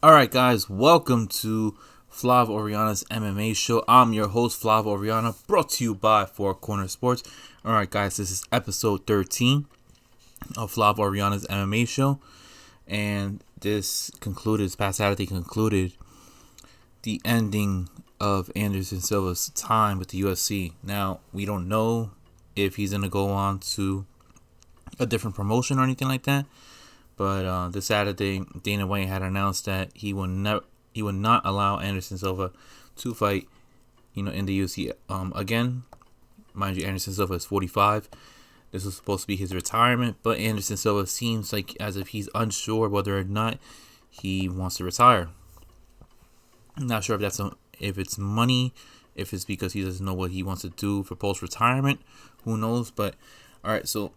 Alright, guys, welcome to Flav MMA Show. I'm your host, Flav Oriana, brought to you by Four Corner Sports. Alright, guys, this is episode 13 of Flav MMA Show. And this past Saturday concluded the ending of Anderson Silva's time with the UFC. Now, we don't know if he's going to go on to a different promotion or anything like that. But this Saturday, Dana White had announced that he will not allow Anderson Silva to fight, in the UFC again. Mind you, Anderson Silva is 45. This was supposed to be his retirement, but Anderson Silva seems like as if he's unsure whether or not he wants to retire. I'm not sure if it's money, if it's because he doesn't know what he wants to do for post-retirement. Who knows? But all right, so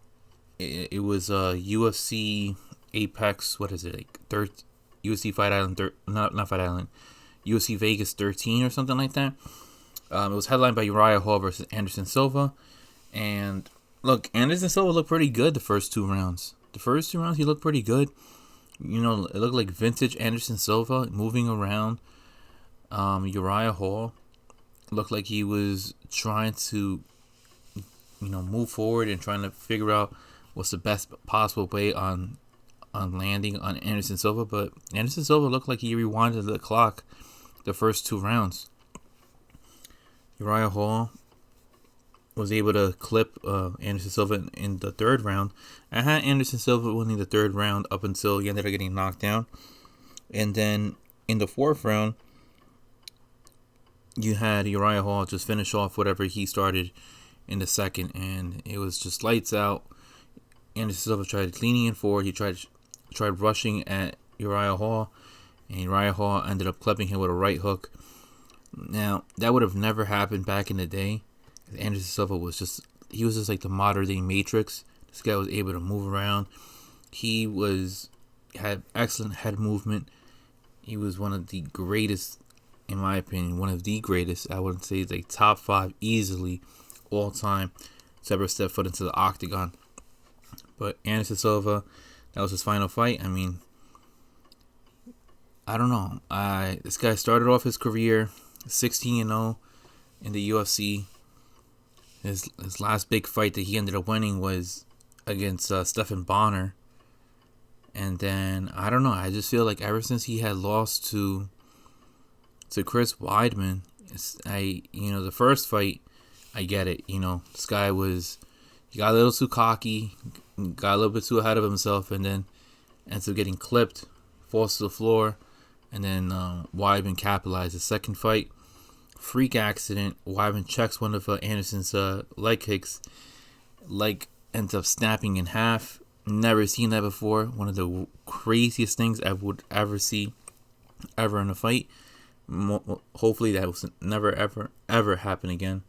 it was UFC Apex, what is it, UFC Fight Island, not Fight Island, UFC Vegas 13 or something like that. It was headlined by Uriah Hall versus Anderson Silva. And look, Anderson Silva looked pretty good the first two rounds. He looked pretty good. It looked like vintage Anderson Silva moving around. Uriah Hall looked like he was trying to, move forward and trying to figure out what's the best possible way on landing on Anderson Silva, but Anderson Silva looked like he rewinded the clock the first two rounds. Uriah Hall was able to clip Anderson Silva in the third round. I had Anderson Silva winning the third round up until he ended up getting knocked down. And then in the fourth round, you had Uriah Hall just finish off whatever he started in the second, and it was just lights out. Anderson Silva tried leaning in forward. He tried rushing at Uriah Hall, and Uriah Hall ended up clipping him with a right hook. Now, that would have never happened back in the day. Anderson Silva was just like the modern day Matrix. This guy was able to move around. He had excellent head movement. He was one of the greatest, in my opinion, one of the greatest. I wouldn't say like top 5 easily all time to ever step foot into the octagon. But Anderson Silva, that was his final fight. I mean, I don't know. This guy started off his career 16-0 in the UFC. His last big fight that he ended up winning was against Stephan Bonner. And then, I don't know. I just feel like ever since he had lost to Chris Weidman, the first fight, I get it. This guy he got a little too cocky, got a little bit too ahead of himself, and then ends up getting clipped, falls to the floor, and then Weidman capitalized. The second fight, freak accident. Weidman checks one of Anderson's leg kicks, ends up snapping in half. Never seen that before. One of the craziest things I would ever see ever in a fight. Hopefully that will never ever happen again.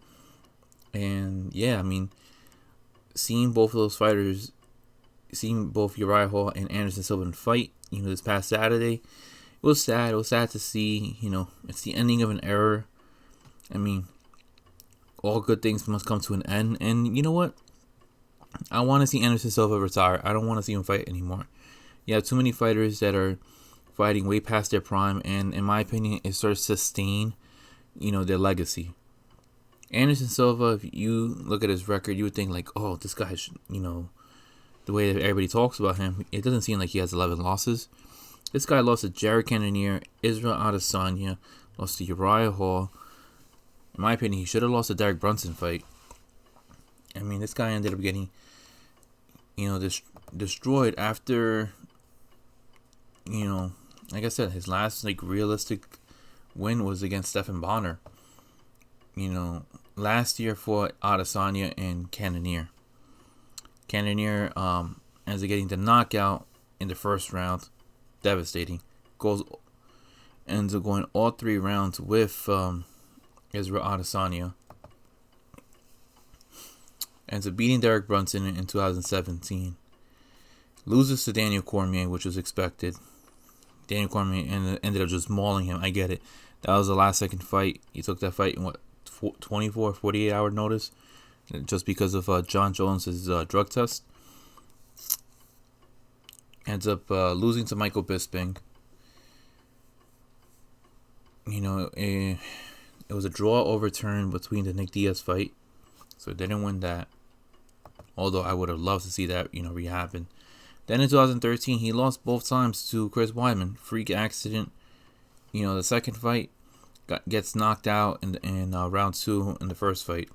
And yeah, I mean, seeing both of those fighters, seeing both Uriah Hall and Anderson Silva fight, this past Saturday, it was sad. It was sad to see, it's the ending of an era. I mean, all good things must come to an end. And you know what? I want to see Anderson Silva retire. I don't want to see him fight anymore. You have too many fighters that are fighting way past their prime, and in my opinion, it starts to sustain, their legacy. Anderson Silva, if you look at his record, you would think like, oh, this guy, the way that everybody talks about him, it doesn't seem like he has 11 losses. This guy lost to Jared Cannonier, Israel Adesayna, lost to Uriah Hall. In my opinion, he should have lost the Derek Brunson fight. I mean, this guy ended up getting, destroyed after, like I said, his last realistic win was against Stephan Bonner. Last year fought Adesanya and Cannonier. Cannonier ends up getting the knockout in the first round. Devastating. Ends up going all 3 rounds with Israel Adesanya. Ends up beating Derek Brunson in 2017. Loses to Daniel Cormier, which was expected. Daniel Cormier ended up just mauling him. I get it. That was the last second fight. He took that fight in 48 hour notice, just because of John Jones' drug test. Ends up losing to Michael Bisping. it was a draw overturn between the Nick Diaz fight, so it didn't win that. Although I would have loved to see that, re-happen. Then in 2013, he lost both times to Chris Weidman. Freak accident. The second fight gets knocked out in round 2 in the first fight.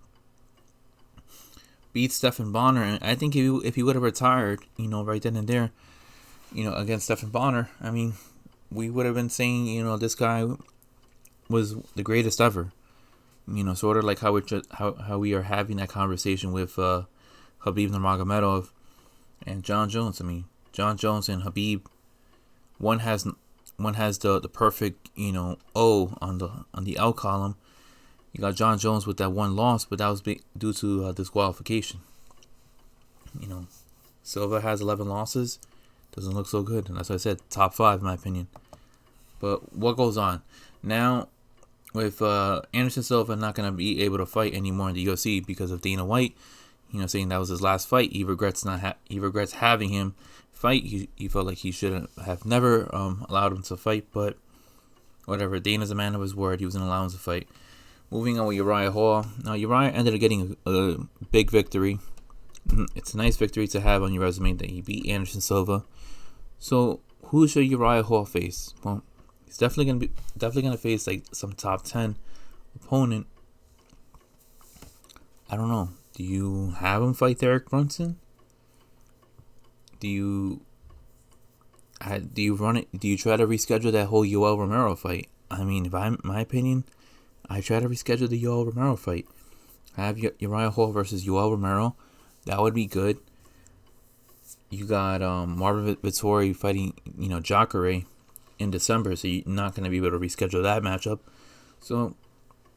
Beats Stephan Bonner, and I think if he would have retired, right then and there, against Stephan Bonner, I mean, we would have been saying, this guy was the greatest ever. Sort of like how we are having that conversation with Khabib Nurmagomedov and John Jones. I mean, John Jones and Khabib, one has the perfect O on the L column. You got John Jones with that one loss, but that was due to disqualification. Silva has 11 losses. Doesn't look so good, and that's why I said top 5 in my opinion. But what goes on now with Anderson Silva not going to be able to fight anymore in the UFC because of Dana White, saying that was his last fight. He regrets having him fight. He felt like he should have never allowed him to fight, but whatever. Dana's a man of his word. He was going to allow him to fight. Moving on with Uriah Hall. Now, Uriah ended up getting a big victory. It's a nice victory to have on your resume that he beat Anderson Silva. So, who should Uriah Hall face? Well, he's definitely gonna face like some top 10 opponent. I don't know. Do you have him fight Derek Brunson? Do you run it? Do you try to reschedule that whole Yoel Romero fight? I mean, my opinion, I try to reschedule the Yoel Romero fight. Have Uriah Hall versus Yoel Romero. That would be good. You got Marvin Vettori fighting, Jacare in December, so you're not going to be able to reschedule that matchup. So,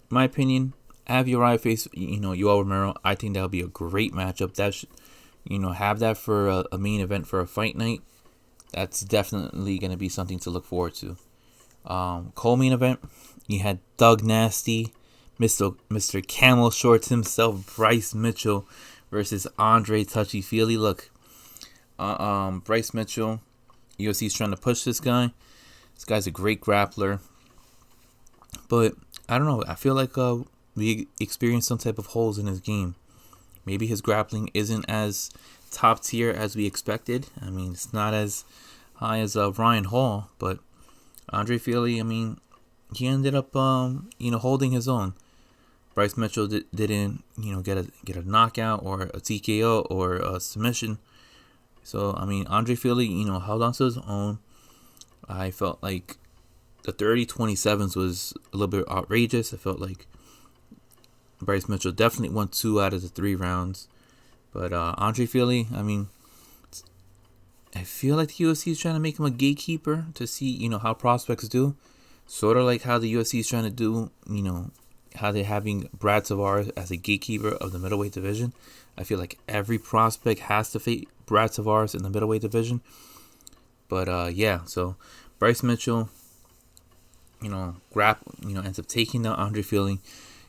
my opinion, have Uriah face, Yoel Romero. I think that would be a great matchup. That should, have that for a main event for a fight night. That's definitely going to be something to look forward to. Co-main event, you had Doug Nasty, Mr. Camel Shorts himself, Bryce Mitchell versus Andre Touchy-Feely. Look, Bryce Mitchell, UFC's trying to push this guy. This guy's a great grappler. But, I don't know, I feel like we experienced some type of holes in his game. Maybe his grappling isn't as top tier as we expected. I mean, it's not as high as Ryan Hall, but Andre Feely, I mean, he ended up, holding his own. Bryce Mitchell didn't, get a knockout or a TKO or a submission. So, I mean, Andre Feely, held on to his own. I felt like the 30-27s was a little bit outrageous. I felt like Bryce Mitchell definitely won 2 out of the 3 rounds. But Andre Feely, I mean, I feel like the UFC is trying to make him a gatekeeper to see, how prospects do. Sort of like how the UFC is trying to do, how they're having Brad Tavares as a gatekeeper of the middleweight division. I feel like every prospect has to face Brad Tavares in the middleweight division. But yeah, so Bryce Mitchell, ends up taking down Andre Feely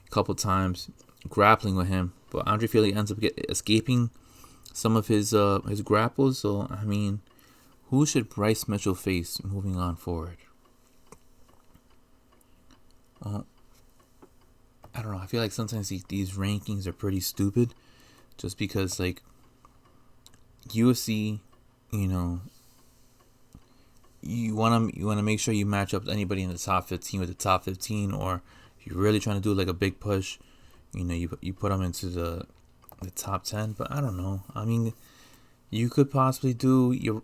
a couple times, grappling with him. But Andre Feely ends up escaping some of his grapples. So, I mean, who should Bryce Mitchell face moving on forward? Well, I don't know. I feel like sometimes these rankings are pretty stupid. Just because, like, UFC, you wanna make sure you match up anybody in the top 15 with the top 15, or if you're really trying to do like a big push, you put them into the top 10. But I don't know. I mean, you could possibly do your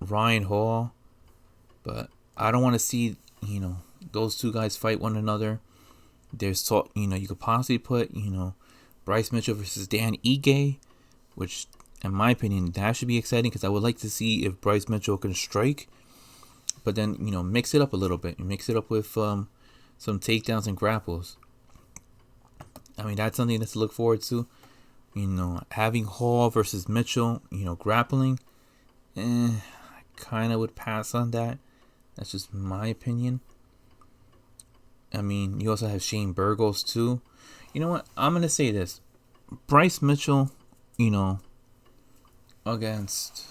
Ryan Hall, but I don't want to see those two guys fight one another. There's talk, you could possibly put Bryce Mitchell versus Dan Ige, which, in my opinion, that should be exciting because I would like to see if Bryce Mitchell can strike, but then, mix it up a little bit. Mix it up with some takedowns and grapples. I mean, that's something to look forward to. Having Hall versus Mitchell, grappling, I kind of would pass on that. That's just my opinion. I mean, you also have Shane Burgos, too. You know what? I'm going to say this. Bryce Mitchell, against...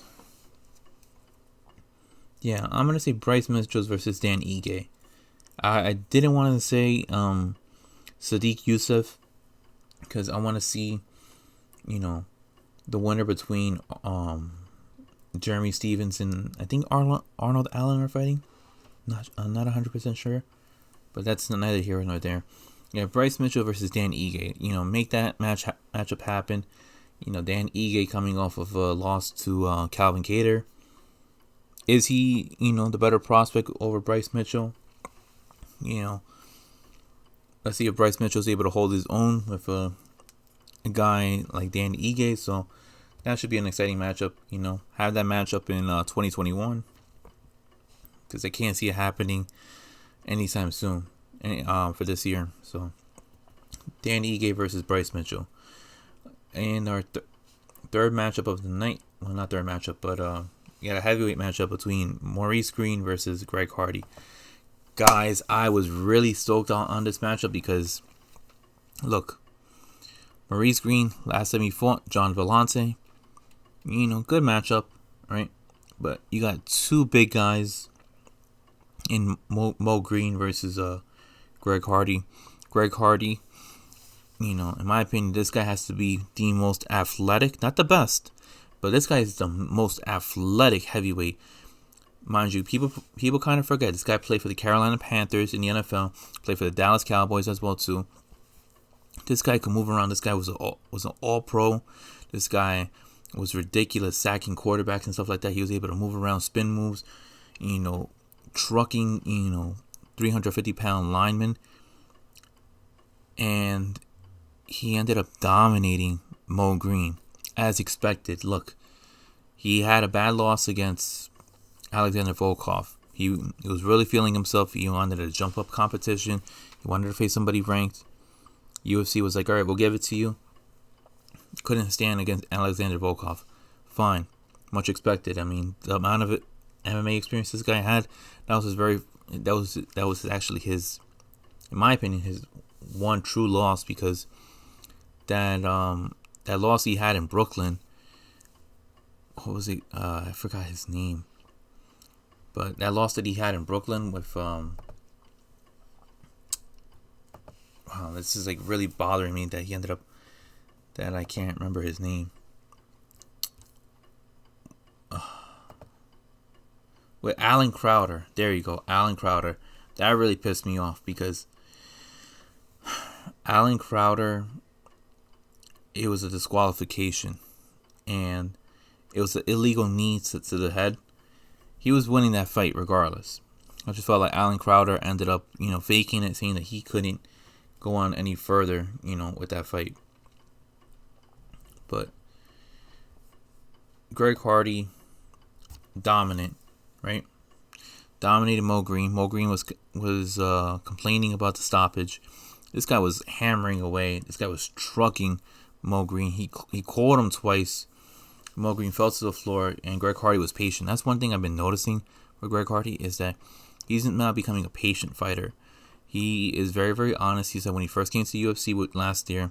Yeah, I'm going to say Bryce Mitchell versus Dan Ige. I didn't want to say Sadiq Youssef because I want to see, the winner between Jeremy Stevens and I think Arnold Allen are fighting. I'm not 100% sure, but that's neither here nor there. Yeah, Bryce Mitchell versus Dan Ige. Make that matchup happen. Dan Ige coming off of a loss to Calvin Kattar. Is he, the better prospect over Bryce Mitchell? Let's see if Bryce Mitchell is able to hold his own with a guy like Dan Ige. So that should be an exciting matchup. Have that matchup in 2021 because I can't see it happening anytime soon for this year. So Dan Ige versus Bryce Mitchell. And our third matchup of the night, well, not third matchup, but you got a heavyweight matchup between Maurice Green versus Greg Hardy. Guys, I was really stoked on this matchup because, look, Maurice Green, last time he fought, John Vellante, good matchup, right? But you got two big guys in Mo Green versus Greg Hardy. Greg Hardy, in my opinion, this guy has to be the most athletic, not the best, but this guy is the most athletic heavyweight. Mind you, people kind of forget this guy played for the Carolina Panthers in the NFL, played for the Dallas Cowboys as well too. This guy could move around. This guy was an All-Pro. This guy was ridiculous, sacking quarterbacks and stuff like that. He was able to move around, spin moves, trucking, 350-pound linemen, and he ended up dominating Mo Green as expected. Look, he had a bad loss against Alexander Volkov. He was really feeling himself. He wanted a jump up competition. He wanted to face somebody ranked. UFC was like, all right, we'll give it to you. Couldn't stand against Alexander Volkov. Fine, much expected. I mean, the amount of MMA experience this guy had, that was actually his, in my opinion, his one true loss, because that loss he had in Brooklyn, what was it? I forgot his name. But that loss that he had in Brooklyn with wow, this is like really bothering me that he ended up, that I can't remember his name. With Alan Crowder. There you go, Alan Crowder. That really pissed me off because Alan Crowder, it was a disqualification and it was an illegal knee to the head. He was winning that fight regardless. I just felt like Alan Crowder ended up, faking it, saying that he couldn't go on any further, with that fight. But Greg Hardy, dominant, right? Dominated Mo Green. Mo Green was complaining about the stoppage. This guy was hammering away. This guy was trucking Mo Green. He caught him twice. Mo Green fell to the floor, and Greg Hardy was patient. That's one thing I've been noticing with Greg Hardy, is that he's not becoming a patient fighter. He is very, very honest. He said when he first came to the UFC last year,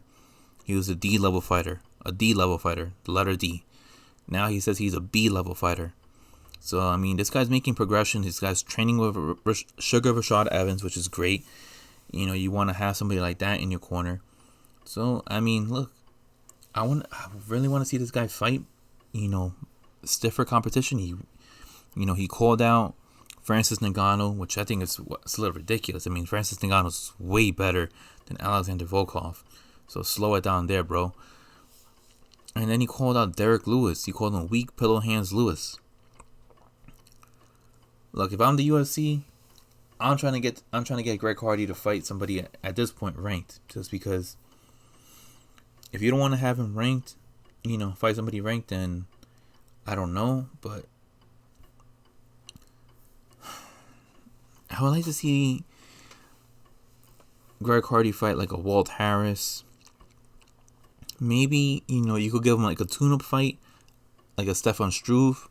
he was a D-level fighter. A D-level fighter. The letter D. Now he says he's a B-level fighter. So, I mean, this guy's making progression. This guy's training with Sugar Rashad Evans, which is great. You want to have somebody like that in your corner. So, I mean, look, I really want to see this guy fight, stiffer competition. He called out Francis Ngannou, which I think is a little ridiculous. I mean, Francis Ngannou's way better than Alexander Volkov. So slow it down there, bro. And then he called out Derek Lewis. He called him weak pillow hands Lewis. Look, if I'm the UFC, I'm trying to get Greg Hardy to fight somebody at this point ranked, just because if you don't want to have him ranked, fight somebody ranked, then I don't know, but I would like to see Greg Hardy fight like a Walt Harris. Maybe, you could give him like a tune-up fight, like a Stefan Struve.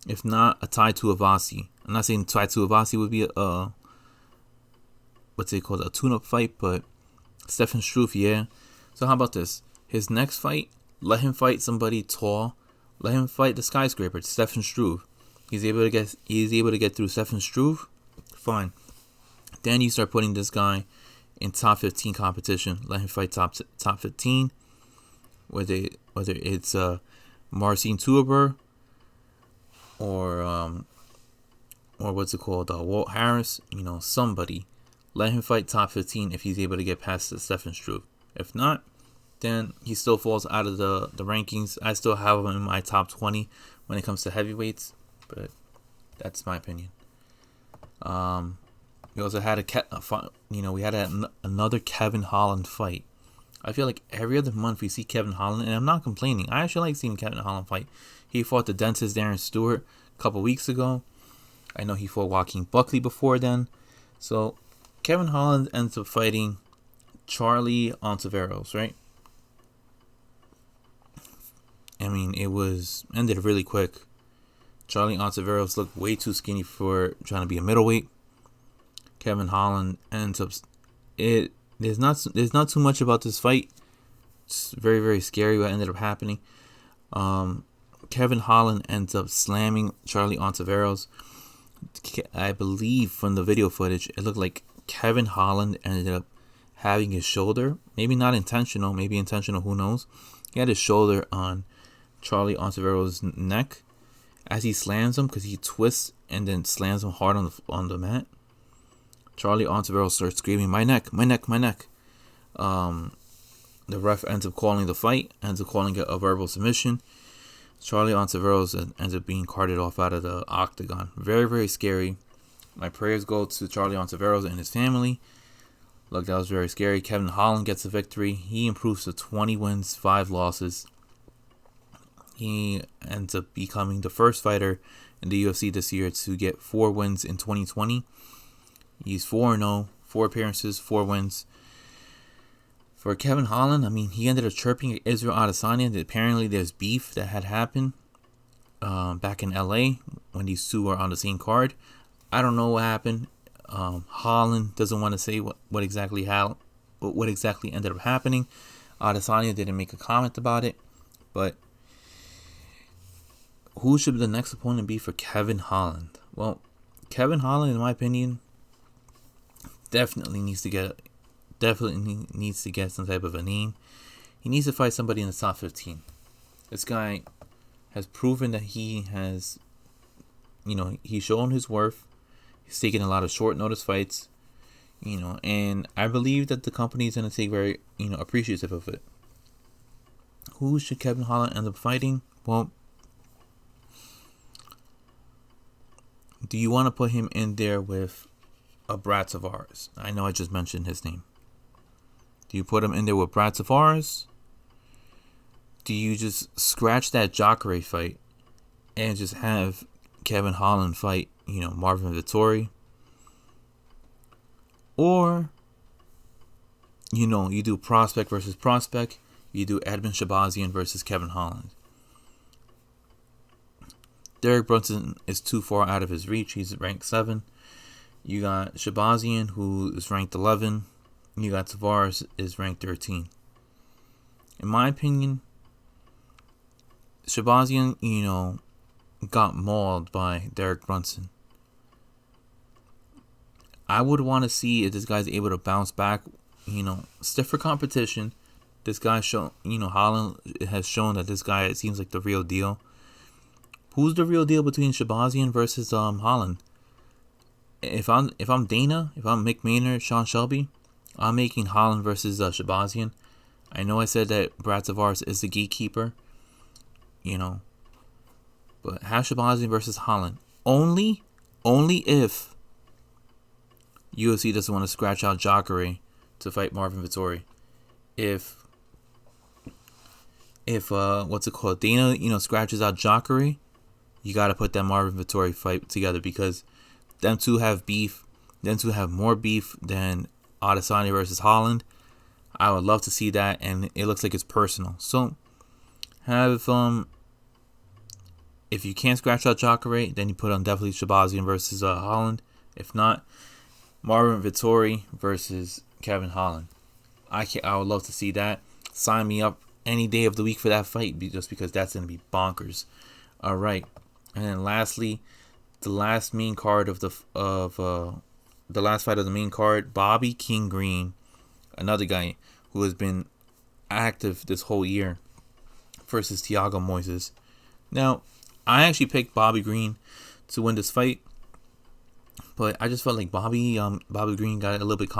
If not, a Tai Tuivasa. I'm not saying Tai Tuivasa would be a tune-up fight, but Stefan Struve, yeah. So how about this? His next fight, let him fight somebody tall. Let him fight the skyscraper, Stefan Struve. He's able to get through Stefan Struve. Fine. Then you start putting this guy in top 15 competition. Let him fight top 15. Whether it's Marcin Tuber or what's it called, Walt Harris, somebody. Let him fight top 15 if he's able to get past the Stefan Struve. If not, then he still falls out of the rankings. I still have him in my top 20 when it comes to heavyweights, but that's my opinion. We also had we had another Kevin Holland fight. I feel like every other month we see Kevin Holland, and I'm not complaining. I actually like seeing Kevin Holland fight. He fought the dentist Darren Stewart a couple weeks ago. I know he fought Joaquin Buckley before then. So Kevin Holland ends up fighting Charlie Ontiveros, right? I mean, it ended really quick. Charlie Ontiveros looked way too skinny for trying to be a middleweight. Kevin Holland ends up There's not too much about this fight. It's very, very scary what ended up happening. Kevin Holland ends up slamming Charlie Ontiveros. I believe from the video footage, it looked like Kevin Holland ended up having his shoulder, maybe not intentional, maybe intentional, who knows. He had his shoulder on Charlie Ontiveros' neck as he slams him, because he twists and then slams him hard on the mat. Charlie Ontiveros starts screaming, "My neck, my neck, my neck." The ref ends up calling the fight, ends up calling it a verbal submission. Charlie Ontiveros ends up being carted off out of the octagon. Very, very scary. My prayers go to Charlie Ontiveros and his family. Look, that was very scary. Kevin Holland gets a victory. He improves to 20 wins, 5 losses. He ends up becoming the first fighter in the UFC this year to get 4 wins in 2020. He's 4-0, 4 appearances, 4 wins. For Kevin Holland, I mean, he ended up chirping at Israel Adesanya. Apparently, there's beef that had happened back in LA when these two were on the same card. I don't know what happened. Holland doesn't want to say what exactly ended up happening. Adesanya didn't make a comment about it. But who should the next opponent be for Kevin Holland? Well, Kevin Holland, in my opinion, definitely needs to get some type of a name. He needs to fight somebody in the top 15. This guy has proven that he has, he's shown his worth. He's taken a lot of short notice fights, and I believe that the company is going to take very, appreciative of it. Who should Kevin Holland end up fighting? Well, do you want to put him in there with a Brad Tavares? I know I just mentioned his name. Do you put him in there with Brad Tavares? Do you just scratch that Jacare fight and just have Kevin Holland fight, Marvin Vettori? Or, you do prospect versus prospect. You do Edmund Shabazian versus Kevin Holland. Derek Brunson is too far out of his reach. He's ranked 7. You got Shabazian, who is ranked 11. You got Tavares is ranked 13. In my opinion, Shabazian, got mauled by Derek Brunson. I would want to see if this guy's able to bounce back. Stiffer competition. This guy Holland has shown that this guy seems like the real deal. Who's the real deal between Shabazian versus Holland? If I'm Dana, if I'm Mick Maynard, Sean Shelby, I'm making Holland versus Shabazian. I know I said that Brad Tavares is the gatekeeper, but have Shabazian versus Holland. Only if UFC doesn't want to scratch out Jacare to fight Marvin Vettori. If Dana, scratches out Jacare, you got to put that Marvin Vettori fight together, because them two have beef. Them two have more beef than Adesanya versus Holland. I would love to see that, and it looks like it's personal. So, if you can't scratch out Jacare, then you put on definitely Shabazian versus Holland. If not, Marvin Vettori versus Kevin Holland. I would love to see that. Sign me up any day of the week for that fight, just because that's going to be bonkers. All right, and then lastly, the last main card of the last fight of the main card, Bobby King Green, another guy who has been active this whole year, versus Thiago Moises. Now, I actually picked Bobby Green to win this fight, but I just felt like Bobby Green got a little bit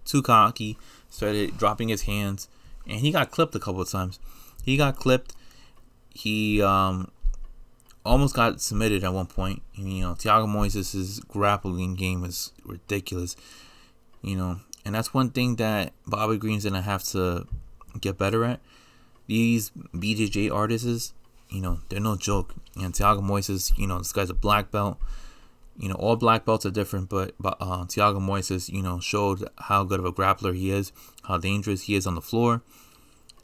too cocky, started dropping his hands, and he got clipped a couple of times. He He almost got submitted at one point. Thiago Moises' grappling game is ridiculous. And that's one thing that Bobby Green's gonna have to get better at. These BJJ artists, they're no joke. And Thiago Moises, this guy's a black belt. All black belts are different, but Thiago Moises, showed how good of a grappler he is, how dangerous he is on the floor.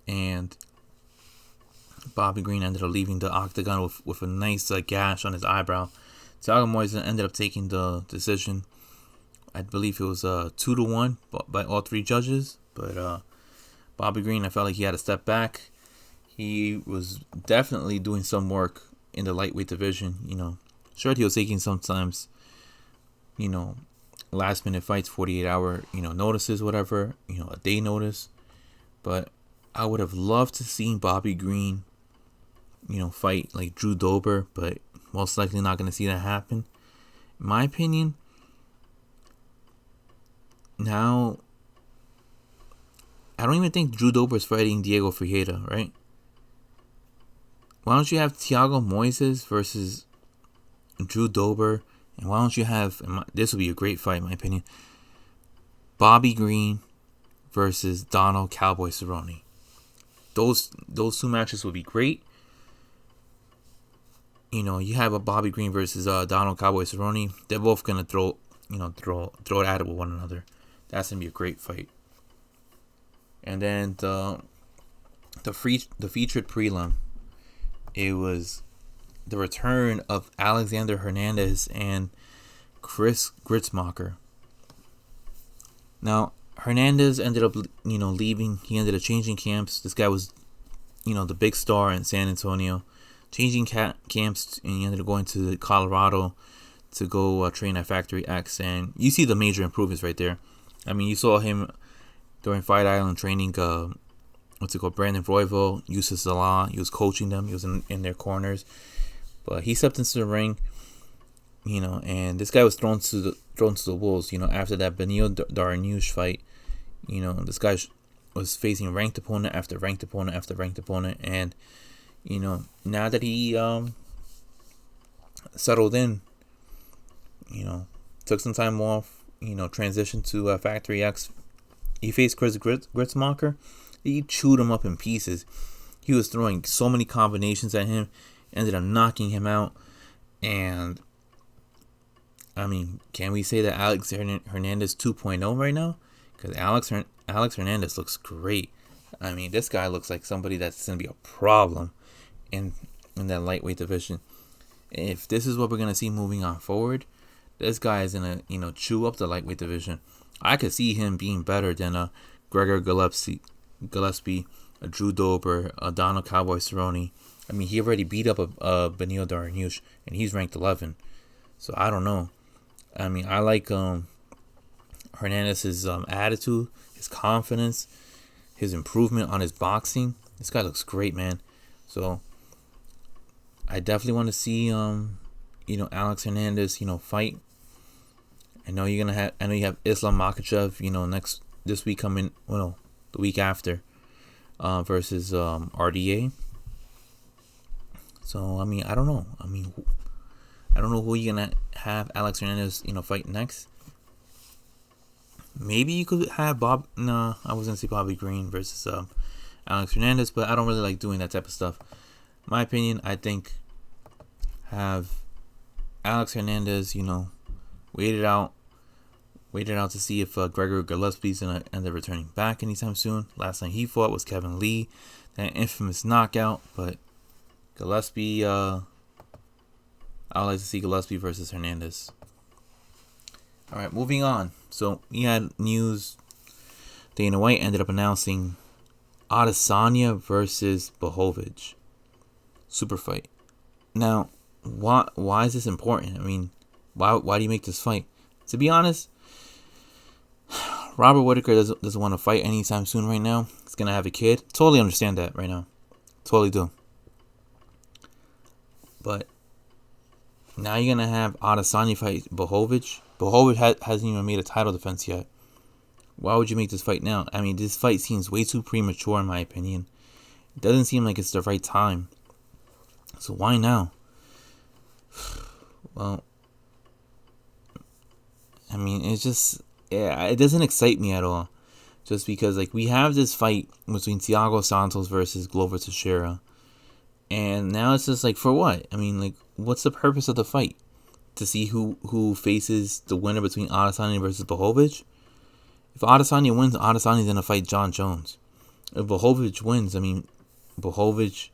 And Bobby Green ended up leaving the octagon with a nice gash on his eyebrow. Thiago Moises ended up taking the decision. I believe it was 2-1 by all three judges. But Bobby Green, I felt like he had to step back. He was definitely doing some work in the lightweight division. Sure, he was taking sometimes, last minute fights, 48-hour, notices, whatever, a day notice. But I would have loved to see Bobby Green, fight like Drew Dober, but most likely not going to see that happen. In my opinion, now, I don't even think Drew Dober is fighting Diego Ferreira, right? Why don't you have Thiago Moises versus Drew Dober? And why don't you have, this would be a great fight in my opinion, Bobby Green versus Donald Cowboy Cerrone. Those two matches would be great. You have a Bobby Green versus Donald Cowboy Cerrone. They're both gonna throw it at it with one another. That's gonna be a great fight. And then the featured prelim, it was the return of Alexander Hernandez and Chris Gritzmacher. Now, Hernandez ended up, leaving. He ended up changing camps. This guy was, the big star in San Antonio. Changing camps, and he ended up going to Colorado to go train at Factory X. And you see the major improvements right there. You saw him during Fight Island training, Brandon Royval, Yusuf Salah. He was coaching them. He was in their corners. But he stepped into the ring, and this guy was thrown to the wolves, after that Benil Dariush fight. This guy was facing ranked opponent after ranked opponent after ranked opponent, and now that he settled in, took some time off, transitioned to Factory X. He faced Chris Gritzmacher. He chewed him up in pieces. He was throwing so many combinations at him, ended up knocking him out. And can we say that Alex Hernandez 2.0 right now? Because Alex Hernandez looks great. This guy looks like somebody that's going to be a problem in that lightweight division. If this is what we're going to see moving on forward, this guy is going to, chew up the lightweight division. I could see him being better than Gregor Gillespie, Drew Dober, Donald Cowboy Cerrone. He already beat up Benil Dariush, and he's ranked 11. So I don't know. I like Hernandez's attitude, his confidence, his improvement on his boxing. This guy looks great, man. So I definitely want to see Alex Hernandez, fight. I know you have Islam Makhachev, this week coming, the week after, versus RDA. So I don't know. I don't know who you're gonna have Alex Hernandez, fight next. Maybe you could have I was gonna say Bobby Green versus Alex Hernandez, but I don't really like doing that type of stuff. My opinion, I think have Alex Hernandez, wait it out to see if Gregor Gillespie's gonna end up returning back anytime soon. Last time he fought was Kevin Lee, that infamous knockout. But Gillespie, I would like to see Gillespie versus Hernandez. All right, moving on. So we had news. Dana White ended up announcing Adesayna versus Blachowicz super fight. Now, why is this important? Why do you make this fight? To be honest, Robert Whittaker doesn't want to fight anytime soon right now. He's going to have a kid. Totally understand that right now. Totally do. But now you're going to have Adesayna fight Blachowicz. Blachowicz hasn't even made a title defense yet. Why would you make this fight now? I mean, this fight seems way too premature in my opinion. It doesn't seem like it's the right time. So why now? Well, I mean, it's just, it doesn't excite me at all. Just because, like, we have this fight between Thiago Santos versus Glover Teixeira. And now it's just like, for what? I mean, like, what's the purpose of the fight? To see who faces the winner between Adesayna versus Blachowicz? If Adesayna wins, Adesayna's going to fight John Jones. If Blachowicz wins, I mean, Blachowicz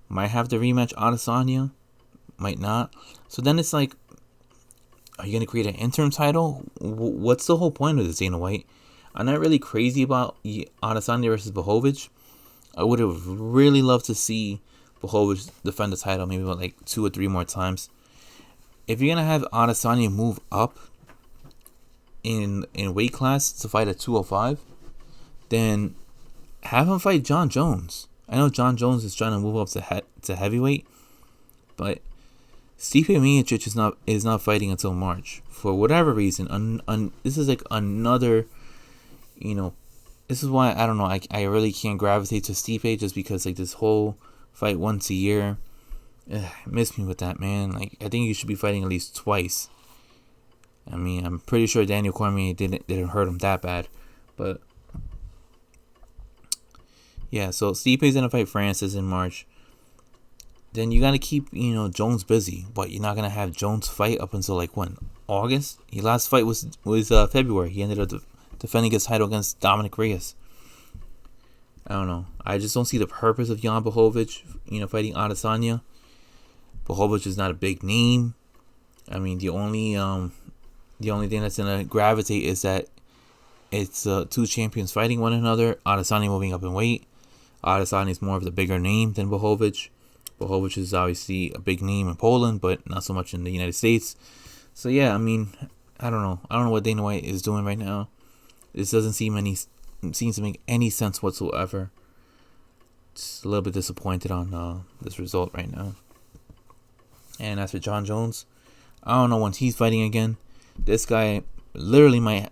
might have to rematch Adesayna. Might not. So then it's like, are you going to create an interim title? What's the whole point of this, Dana White? I'm not really crazy about Adesayna versus Blachowicz. I would have really loved to see Blachowicz defend the title maybe about like 2 or 3 more times. If you're going to have Adesayna move up in weight class to fight at 205, then have him fight John Jones. I know John Jones is trying to move up to heavyweight, but Stipe Miocic is not fighting until March for whatever reason. This is like another, this is why I don't know. I really can't gravitate to Stipe just because like this whole fight once a year. Miss me with that, man. Like, I think you should be fighting at least twice. I mean, I'm pretty sure Daniel Cormier didn't hurt him that bad, but yeah. So Stipe's gonna fight Francis in March. Then you gotta keep Jones busy, but you're not gonna have Jones fight up until like when, August. His last fight was February. He ended up defending his title against Dominic Reyes. I don't know. I just don't see the purpose of Jan Blachowicz, fighting Adesayna. Blachowicz is not a big name. I mean, the only thing that's gonna gravitate is that it's 2 champions fighting one another. Adesayna moving up in weight. Adesayna is more of the bigger name than Blachowicz. Blachowicz is obviously a big name in Poland, but not so much in the United States. So yeah, I mean, I don't know. I don't know what Dana White is doing right now. This doesn't seems to make any sense whatsoever. Just a little bit disappointed on this result right now. And as for John Jones, I don't know when he's fighting again. This guy literally might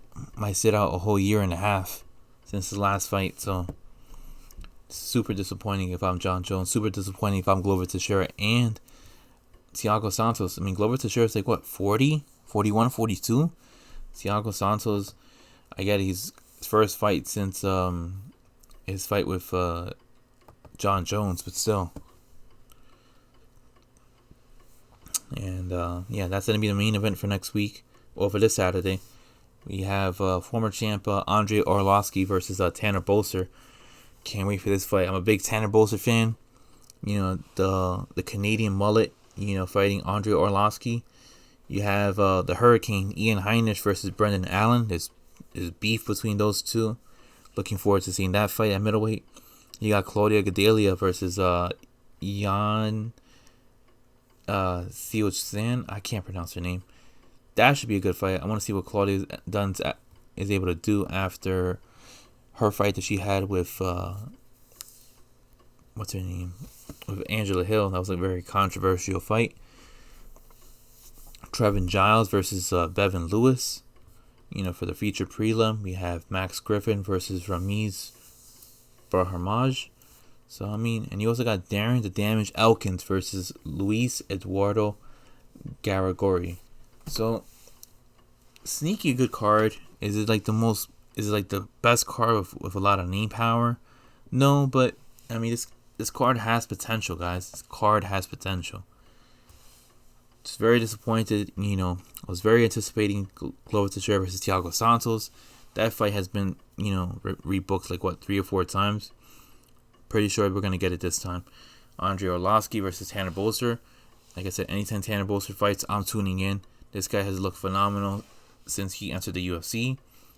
sit out a whole year and a half since his last fight. So super disappointing if I'm John Jones. Super disappointing if I'm Glover Teixeira and Thiago Santos. I mean, Glover Teixeira is like what, 40, 41, 42. Thiago Santos, I get his first fight since his fight with John Jones, but still. And yeah, that's going to be the main event for next week, or for this Saturday. We have former champ Andrei Arlovski versus Tanner Boser. Can't wait for this fight. I'm a big Tanner Boser fan. The Canadian mullet, fighting Andrei Arlovski. You have the Hurricane Ian Heinisch versus Brendan Allen. There's beef between those two. Looking forward to seeing that fight at middleweight. You got Claudia Gadelha versus Jan Siwicz. I can't pronounce her name. That should be a good fight. I want to see what Claudia Duns is able to do after her fight that she had with what's her name? With Angela Hill. That was a very controversial fight. Trevin Giles versus Bevan Lewis. For the feature prelim, we have Max Griffin versus Ramiz Brahimaj. So, I mean, and you also got Darren the Damage Elkins versus Luis Eduardo Garagori. So, sneaky good card. Is it like the best card with a lot of name power? No, but, I mean, this card has potential, guys. This card has potential. Just very disappointed, I was very anticipating Glover Teixeira versus Thiago Santos. That fight has been, rebooked like 3 or 4 times. Pretty sure we're going to get it this time. Andrei Arlovski versus Tanner Boser. Like I said, anytime Tanner Boser fights, I'm tuning in. This guy has looked phenomenal since he entered the UFC.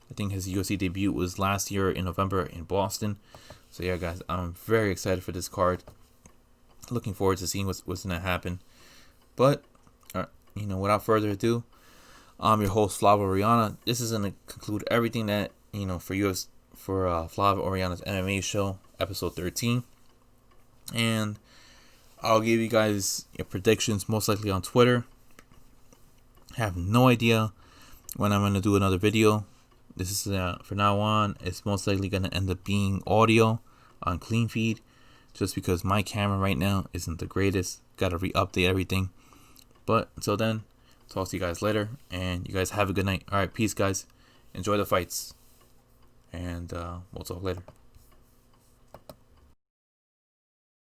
I think his UFC debut was last year in November in Boston. So yeah, guys, I'm very excited for this card. Looking forward to seeing what's going to happen. But without further ado, I'm your host, Flav MMA. This is going to conclude everything that for Flav Oriana's MMA Show, episode 13. And I'll give you guys your predictions most likely on Twitter. I have no idea when I'm going to do another video. This is for now on. It's most likely going to end up being audio on Clean Feed, just because my camera right now isn't the greatest. Got to re-update everything. But until then, talk to you guys later, and you guys have a good night. All right, peace, guys. Enjoy the fights, and we'll talk later.